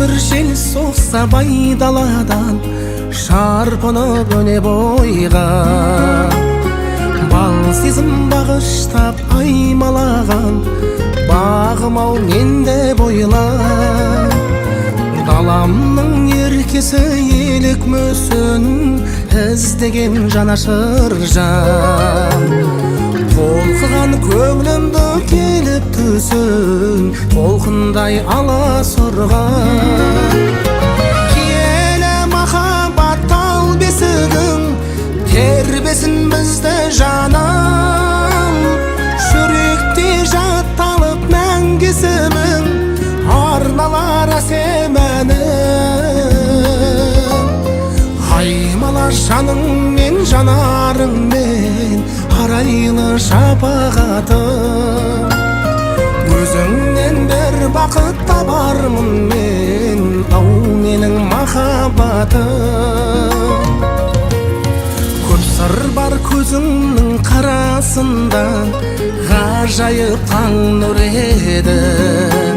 bir жел соқса байдаладан, шарпынып өне бойға. Бал сезім бағыштап аймалаған, бағым-ау менде бойла. Даламның еркесі елік мүсін, іздеген жанашыр жан. Толқыған көңілімді келіп түсін, толқындай аласұрған. Келі махаббат тал бесігің, тербесін бізді жаным. Жүректе жатталып мәңгі есімің, арналар әсем әнім. Аймала жаныңмен жанарыңмен, арайлы шапағатым. Өзіңнен бір бақыт табармын мен, ау менің махаббатым. Көп сыр бар көзіңнің қарасында, ғажайып таң нұр едің.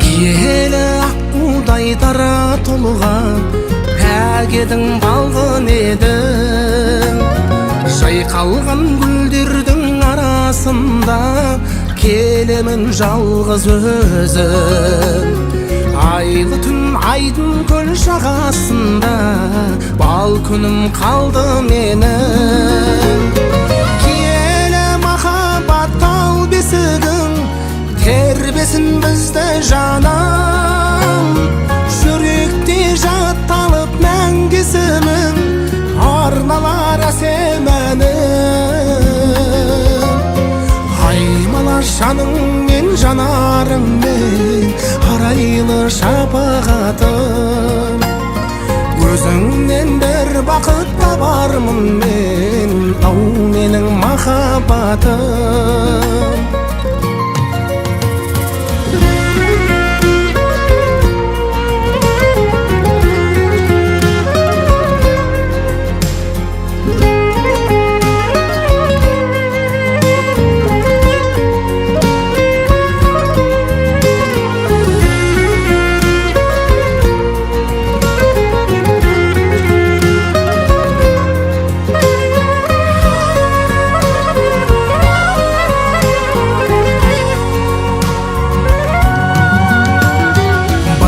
Киелі аққудай дара толған, пәк едің балғын едің. Жайқалған гүлдердің арасында, келемін жалғыз өзім. Айлы түн айдын көл жағасында, бал күнім қалды менің. Киелі махаббат тал бесігің, тербесін бізді жаным. Жүректе жатталып мәңгі есімің, арналар әсем әнім. Аймала жаныңмен жанарыңмен, арайлы шапағатым. Өзіңнен бір бақыт табармын мен, ау менің махаббатым.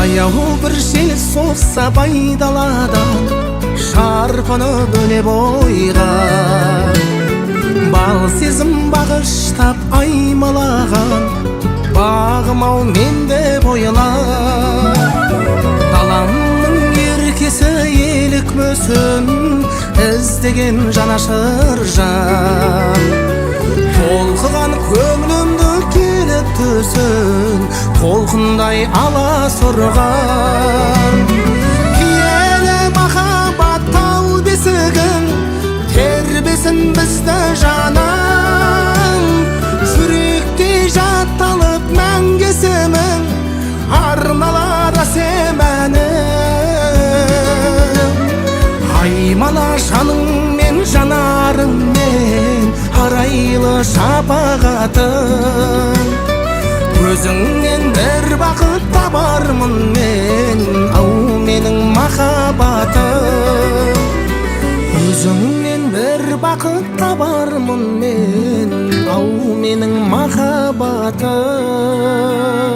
Баяу бір жел соқса байдаладан, шарпынып өне бойға. Бал сезім бағыштап аймалаған, бағым-ау менде бойла. Даламның еркесі елік мүсін, іздеген жанашыр жан. Толқыған көңілімді келіп түсін, толқындай аласұрған. Киелі махаббат тал бесігің, тербесін бізді жаным. Жүректе жатталып мәңгі есімің, арналар әсем әнім. Аймала жаныңмен жанарыңмен, арайлы шапағатым. Өзіңнен бір бақыт табармын мен, ау менің махаббатым. Өзіңнен бір бақыт табармын мен, ау менің махаббатым.